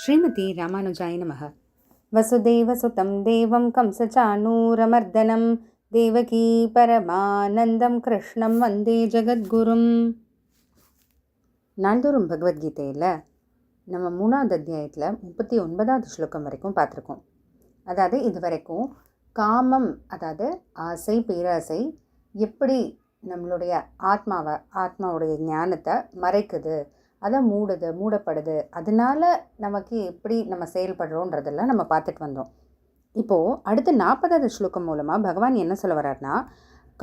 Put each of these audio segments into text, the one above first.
ஸ்ரீமதி ராமானுஜாய நமः. வசுதேவசுதம் தேவம் கம்சச்சானூரமர்தனம் தேவகீ பரமானந்தம் கிருஷ்ணம் வந்தே ஜெகத்குரும். நாள்தோறும் பகவத்கீதையில் நம்ம 3வது அத்தியாயத்தில் 39வது ஸ்லோகம் வரைக்கும் பார்த்துருக்கோம். அதாவது இது வரைக்கும் காமம், அதாவது ஆசை, பேராசை எப்படி நம்மளுடைய ஆத்மாவுடைய ஞானத்தை மறைக்குது, அதை மூடப்படுது, அதனால நமக்கு எப்படி நம்ம செயல்படுறோன்றதெல்லாம் நம்ம பார்த்துட்டு வந்தோம். இப்போது அடுத்த 40வது ஸ்லோகம் மூலமாக பகவான் என்ன சொல்ல வர்றாருனா,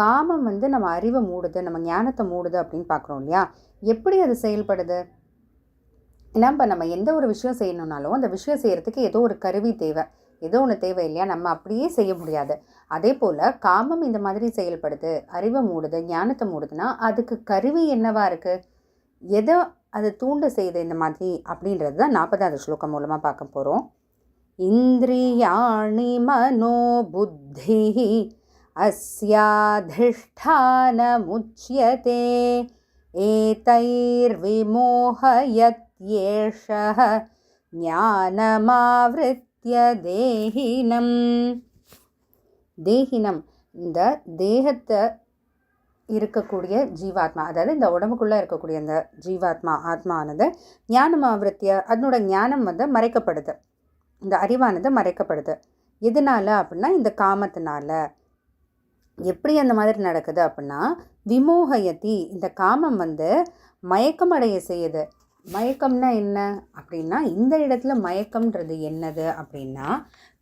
காமம் நம்ம அறிவை மூடுது, நம்ம ஞானத்தை மூடுது அப்படின்னு பார்க்குறோம் இல்லையா. எப்படி அது செயல்படுது? ஏன்னா இப்போ நம்ம எந்த ஒரு விஷயம் செய்யணுன்னாலும் அந்த விஷயம் செய்கிறதுக்கு ஏதோ ஒரு கருவி தேவை, ஏதோ ஒன்று தேவை இல்லையா. நம்ம அப்படியே செய்ய முடியாது. அதே போல் காமம் இந்த மாதிரி செயல்படுது, அறிவை மூடுது, ஞானத்தை மூடுதுன்னா அதுக்கு கருவி என்னவா இருக்குது, எதை அது தூண்ட செய்யுது இந்த மாதிரி அப்படின்றது தான் 40வது ஸ்லோகம் மூலமாக பார்க்க போகிறோம். இந்திரியாணி மனோ புத்தி அஸ்யாதிஷ்டானமுச்யதே ஏதைர்விமோஹயத்யேஷः ஞானமாவ்ருத்ய தேஹினம். தேஹினம் இந்த தேகத்தை இருக்கக்கூடிய ஜீவாத்மா, அதாவது இந்த உடம்புக்குள்ளே இருக்கக்கூடிய அந்த ஆத்மானது ஞானமாவிருத்திய, அதனோட ஞானம் மறைக்கப்படுது, இந்த அறிவானது மறைக்கப்படுது. எதனால் அப்படின்னா இந்த காமத்தினால. எப்படி அந்த மாதிரி நடக்குது அப்படின்னா, விமோகயதி, இந்த காமம் மயக்கம் அடைய செய்யுது. மயக்கம்னா என்ன அப்படின்னா, இந்த இடத்துல மயக்கம்ன்றது என்னது அப்படின்னா,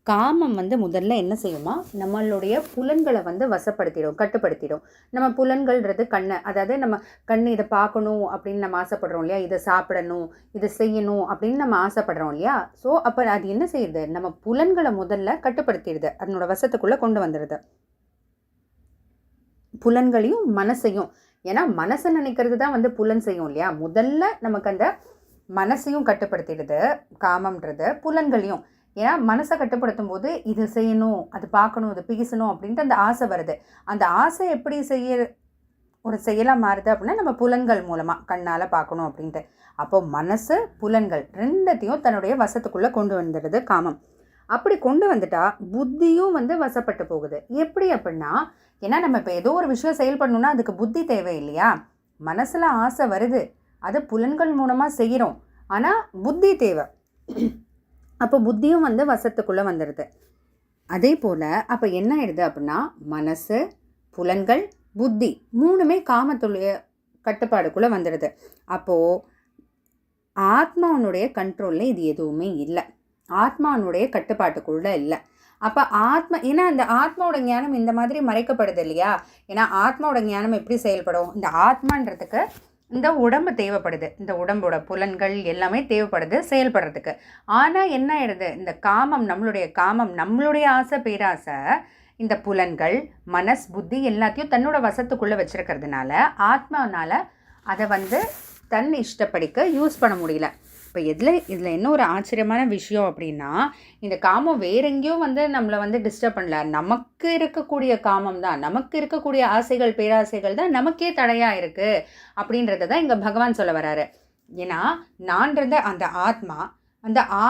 காமம் முதல்ல என்ன செய்யுமா, நம்மளுடைய புலன்களை வசப்படுத்திடும், கட்டுப்படுத்திடும். நம்ம புலன்கள்ன்றது கண்ணு, அதாவது நம்ம கண்ணு இதை பார்க்கணும் அப்படின்னு நம்ம ஆசைப்படுறோம் இல்லையா, இதை சாப்பிடணும், இதை செய்யணும் அப்படின்னு நம்ம ஆசைப்படுறோம் இல்லையா. ஸோ அப்போ அது என்ன செய்யுது, நம்ம புலன்களை முதல்ல கட்டுப்படுத்திடுது, அதனோட வசத்துக்குள்ளே கொண்டு வந்துடுது. புலன்களையும் மனசையும், ஏன்னா மனசை நினைக்கிறது தான் புலன் செய்யும் இல்லையா. முதல்ல நமக்கு அந்த மனசையும் கட்டுப்படுத்திடுது காமம்ன்றது, புலன்களையும். ஏன்னா மனசை கட்டுப்படுத்தும் போது இது செய்யணும், அது பார்க்கணும், இது பேசணும் அப்படின்ட்டு அந்த ஆசை வருது. அந்த ஆசை எப்படி ஒரு செயலாக மாறுது அப்படின்னா, நம்ம புலன்கள் மூலமாக கண்ணால் பார்க்கணும் அப்படின்ட்டு. அப்போ மனசு புலன்கள் ரெண்டத்தையும் தன்னுடைய வசத்துக்குள்ளே கொண்டு வந்துடுது காமம். அப்படி கொண்டு வந்துட்டா புத்தியும் வசப்பட்டு போகுது. எப்படி அப்படின்னா, ஏன்னா நம்ம இப்போ ஏதோ ஒரு விஷயம் செயல்படணும்னா அதுக்கு புத்தி தேவை இல்லையா. மனசில் ஆசை வருது, அது புலன்கள் மூலமாக செய்கிறோம், ஆனால் புத்தி தேவை. அப்போ புத்தியும் வசத்துக்குள்ளே வந்துடுது. அதே போல் அப்போ என்ன ஆயிடுது அப்படின்னா, மனசு, புலன்கள், புத்தி மூணுமே காமத்துடைய கட்டுப்பாடுக்குள்ளே வந்துடுது. அப்போது ஆத்மாவனுடைய கண்ட்ரோலில் இது எதுவுமே இல்லை, ஆத்மாவனுடைய கட்டுப்பாட்டுக்குள்ளே இல்லை. அப்போ ஏன்னா அந்த ஆத்மாவோட ஞானம் இந்த மாதிரி மறைக்கப்படுது இல்லையா. ஏன்னா ஆத்மாவோட ஞானம் எப்படி செயல்படும், இந்த ஆத்மான்றதுக்கு இந்த உடம்பு தேவைப்படுது, இந்த உடம்போட புலன்கள் எல்லாமே தேவைப்படுது செயல்படுறதுக்கு. ஆனால் என்ன ஆயிடுது, இந்த காமம், நம்மளுடைய ஆசை, பேராசை, இந்த புலன்கள், மனஸ், புத்தி எல்லாத்தையும் தன்னோட வசத்துக்குள்ளே வச்சுருக்கிறதுனால ஆத்மானால் அதை தன் இஷ்டப்படிக்க யூஸ் பண்ண முடியல. இப்போ இதில் என்ன ஒரு ஆச்சரியமான விஷயம் அப்படின்னா, இந்த காமம் வேற எங்கேயும் நம்மளை டிஸ்டர்ப் பண்ணல. நமக்கு இருக்கக்கூடிய காமம் தான், நமக்கு இருக்கக்கூடிய ஆசைகள், பேராசைகள் தான் நமக்கே தடையாக இருக்குது அப்படின்றத தான் இங்கே பகவான் சொல்ல வராரு. ஏன்னா நான்றது அந்த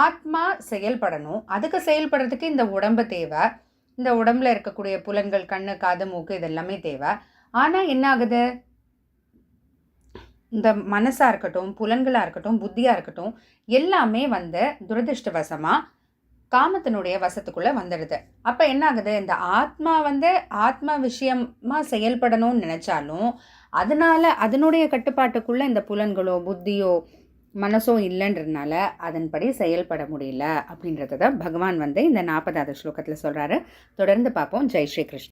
ஆத்மா செயல்படணும், அதுக்கு செயல்படுறதுக்கு இந்த உடம்பு தேவை, இந்த உடம்புல இருக்கக்கூடிய புலன்கள், கண்ணு, காது, மூக்கு இதெல்லாமே தேவை. ஆனால் என்ன ஆகுது, இந்த மனசாக இருக்கட்டும், புலன்களாக இருக்கட்டும், புத்தியாக இருக்கட்டும், எல்லாமே துரதிருஷ்டவசமாக காமத்தினுடைய வசத்துக்குள்ளே வந்துடுது. அப்போ என்ன ஆகுது, இந்த ஆத்மா ஆத்மா விஷயமாக செயல்படணும்னு நினச்சாலும் அதனுடைய கட்டுப்பாட்டுக்குள்ளே இந்த புலன்களோ, புத்தியோ, மனசோ இல்லைன்றதுனால அதன்படி செயல்பட முடியல அப்படின்றத தான் பகவான் இந்த 40வது ஸ்லோகத்தில் சொல்கிறாரு. தொடர்ந்து பார்ப்போம். ஜெய் ஸ்ரீ கிருஷ்ணன்.